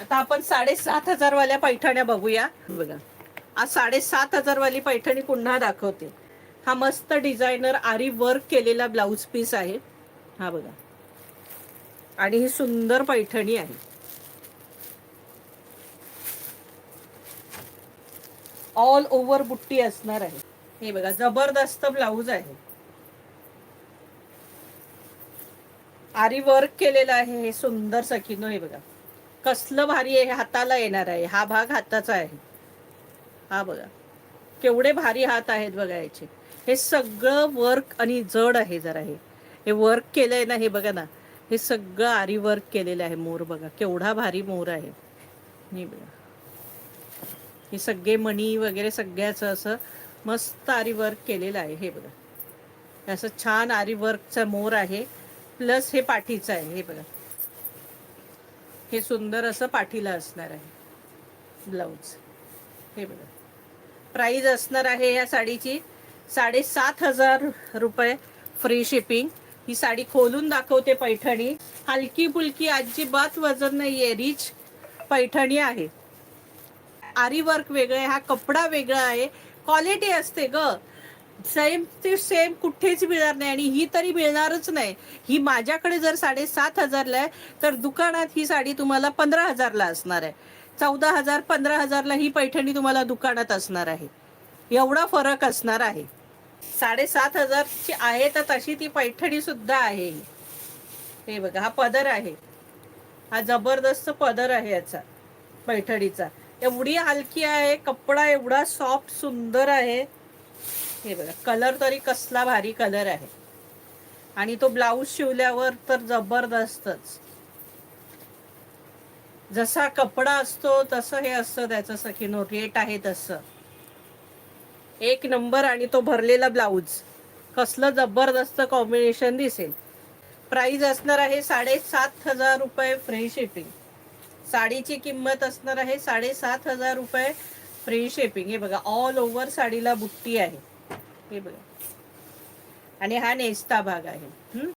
आता आपण 7,500 वाल्या पैठण्या बघूया. बघा, आज 7,500 वाली पैठणी पुन्हा दाखवते. हा मस्त डिझायनर आरी वर्क केलेला ब्लाउज पीस आहे. हा बघा, आणि ही सुंदर पैठणी आहे. ऑल ओव्हर बुट्टी असणार आहे. हे बघा, जबरदस्त ब्लाउज आहे. आरी वर्क केलेला आहे. हे सुंदर सखीनो, हे बघा कसलं भारी आहे. हाताला येणार आहे. हा भाग हाताचा आहे. हा बघा केवढे भारी हात आहेत बघा याचे. हे सगळं वर्क आणि जड आहे जरा. हे वर्क केलंय ना, हे बघा ना, हे सगळं आरी वर्क केलेलं आहे. मोर बघा केवढा भारी मोर आहे. हे बघा, हे सगळे मणी वगैरे सगळ्याचं असं मस्त आरी वर्क केलेलं आहे. हे बघा, असं छान आरी वर्कचा मोर आहे. प्लस हे पाठीचं आहे. हे बघा, हे सुंदर असं पाठीला असणार आहे ब्लाऊज. हे बघा, प्राइस असणार आहे या साडीची 7,500 रुपये, फ्री शिपिंग. ही साडी खोलून दाखवते. पैठणी हलकी फुलकी, अजिबात वजन नाहीये. रिच पैठणी आहे. आरी वर्क वेगळं आहे, हा कपडा वेगळा आहे. क्वालिटी असते ग, सेम ते सेम कुठेच मिळणार नाही. आणि ही तरी मिळणारच नाही. ही माझ्याकडे जर 7,500ला आहे, तर दुकानात ही साडी तुम्हाला 15,000ला असणार आहे. 14,000 15,000ला ही पैठणी तुम्हाला दुकानात असणार आहे. एवढा फरक असणार आहे. 7,500ची आहे तर तशी ती पैठणी सुद्धा आहे. हे बघा, हा पदर आहे. हा जबरदस्त पदर आहे याचा पैठणीचा. एवढी हलकी आहे, कपडा एवढा सॉफ्ट सुंदर आहे. हे बघा, कलर तरी कसला भारी कलर आहे. आणि तो ब्लाऊज शिवल्यावर तर जबरदस्तच. जसा कपडा असतो तसं हे असतं त्याचं सखीनो. रेट आहे तसं एक नंबर. आणि तो भरलेला ब्लाऊज कसलं जबरदस्त कॉम्बिनेशन दिसेल. प्राइस असणार आहे 7,500 रुपये, फ्री शिपिंग. साडीची किंमत असणार आहे 7,500 रुपये, फ्री शिपिंग. हे बघा, ऑल ओव्हर साडीला बुट्टी आहे. हे बघा, आणि हा नेस्ता भाग आहे.